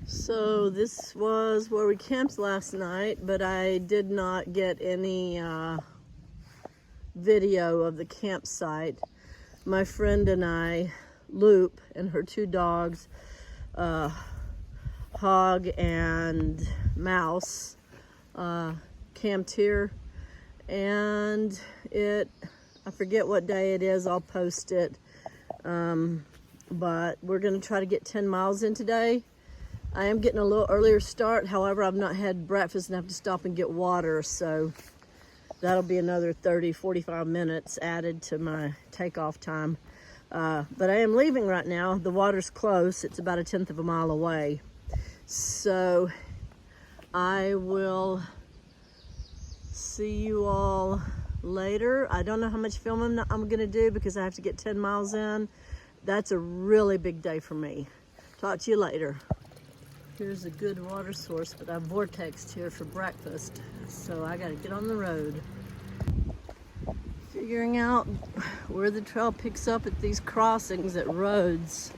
So this was where we camped last night, but I did not get any video of the campsite. My friend and I, Loop, and her two dogs, Hog and Mouse, camped here, and I forget what day it is, I'll post it, but we're gonna try to get 10 miles in today. I am getting a little earlier start, however, I've not had breakfast and have to stop and get water, so that'll be another 30-45 minutes added to my takeoff time. But I am leaving right now. The water's close, it's about 1/10 of a mile away. So I will see you all later. I don't know how much filming I'm gonna do because I have to get 10 miles in. That's a really big day for me. Talk to you later. Here's a good water source, but I've vortexed here for breakfast, so I gotta get on the road. Figuring out where the trail picks up at these crossings at roads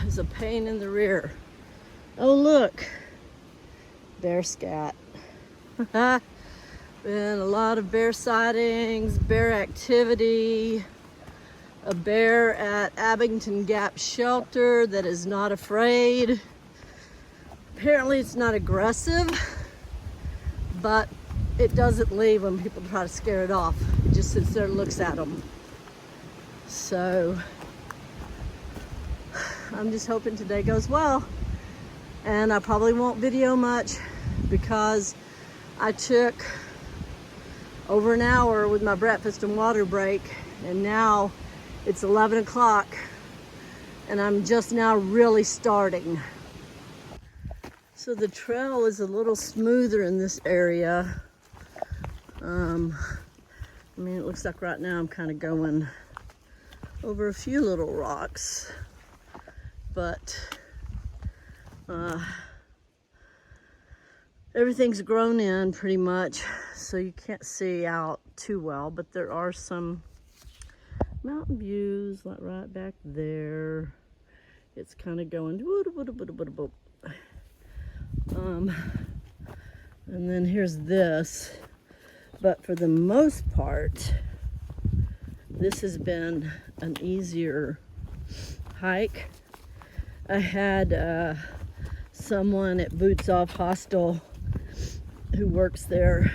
is a pain in the rear. Oh look, bear scat. Been a lot of bear sightings, bear activity. A bear at Abingdon Gap shelter that is not afraid. Apparently it's not aggressive, but it doesn't leave when people try to scare it off. It just sits there and looks at them. So I'm just hoping today goes well. And I probably won't video much because I took over an hour with my breakfast and water break, and now it's 11 o'clock and I'm just now really starting. So the trail is a little smoother in this area. I mean, it looks like right now I'm kind of going over a few little rocks, but everything's grown in pretty much, so you can't see out too well, but there are some mountain views like right back there. It's kind of going and then here's this, but for the most part this has been an easier hike. I had someone at Boots Off Hostel who works there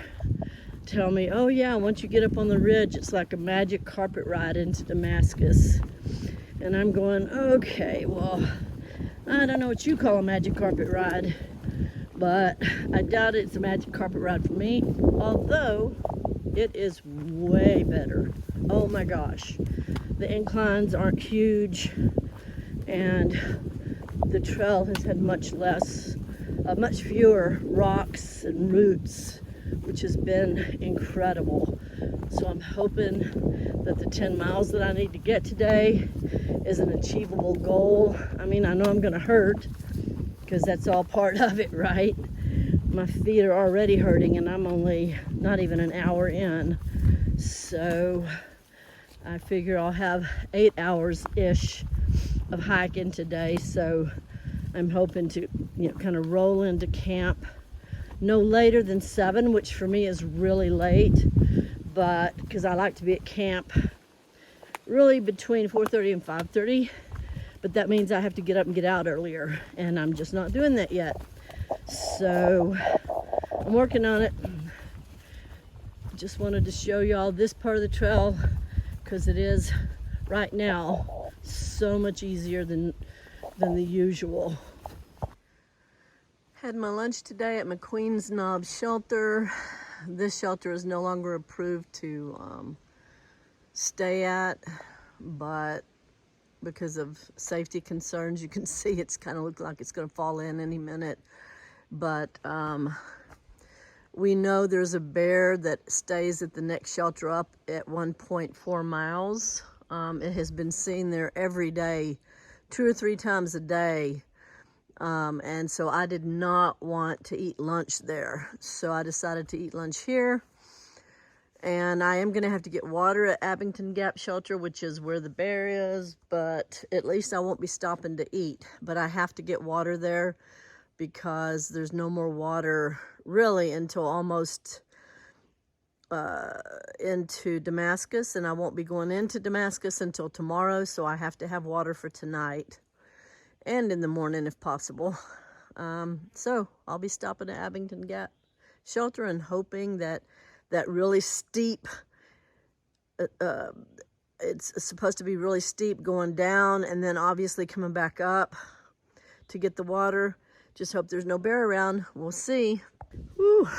tell me, oh yeah, once you get up on the ridge, it's like a magic carpet ride into Damascus. And I'm going, okay, well, I don't know what you call a magic carpet ride, but I doubt it's a magic carpet ride for me, although it is way better. Oh my gosh. The inclines aren't huge, and the trail has had much fewer rocks and roots, which has been incredible. So I'm hoping that the 10 miles that I need to get today is an achievable goal. I mean, I know I'm gonna hurt because that's all part of it, right? My feet are already hurting and I'm only not even an hour in. So I figure I'll have 8 hours-ish of hiking today. So I'm hoping to, kind of roll into camp no later than 7, which for me is really late, but because I like to be at camp really between 4:30 and 5:30, but that means I have to get up and get out earlier, and I'm just not doing that yet. So I'm working on it. Just wanted to show y'all this part of the trail because it is right now so much easier than the usual. Had my lunch today at McQueen's Knob shelter. This shelter is no longer approved to stay at, but because of safety concerns, you can see it's kind of look like it's going to fall in any minute. But we know there's a bear that stays at the next shelter up at 1.4 miles. It has been seen there every day, 2 or 3 times a day. And so I did not want to eat lunch there. So I decided to eat lunch here. And I am gonna have to get water at Abingdon Gap Shelter, which is where the bear is, but at least I won't be stopping to eat. But I have to get water there because there's no more water really until almost into Damascus, and I won't be going into Damascus until tomorrow, so I have to have water for tonight and in the morning if possible. So I'll be stopping at Abingdon Gap Shelter and hoping that that really steep, it's supposed to be really steep going down and then obviously coming back up to get the water. Just hope there's no bear around. We'll see. Whew.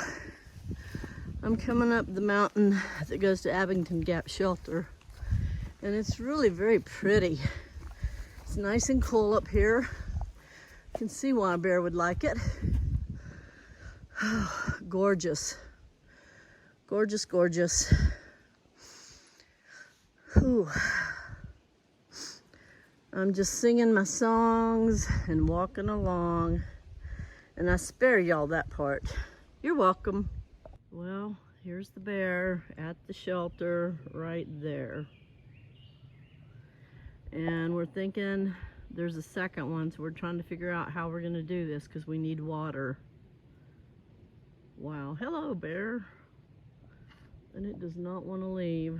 I'm coming up the mountain that goes to Abingdon Gap Shelter, and it's really very pretty. It's nice and cool up here. You can see why a bear would like it. Oh, gorgeous. Gorgeous, gorgeous. Whew. I'm just singing my songs and walking along, and I spare y'all that part. You're welcome. Well, here's the bear at the shelter right there. And we're thinking there's a second one, so we're trying to figure out how we're gonna do this because we need water. Wow, hello bear. And it does not want to leave.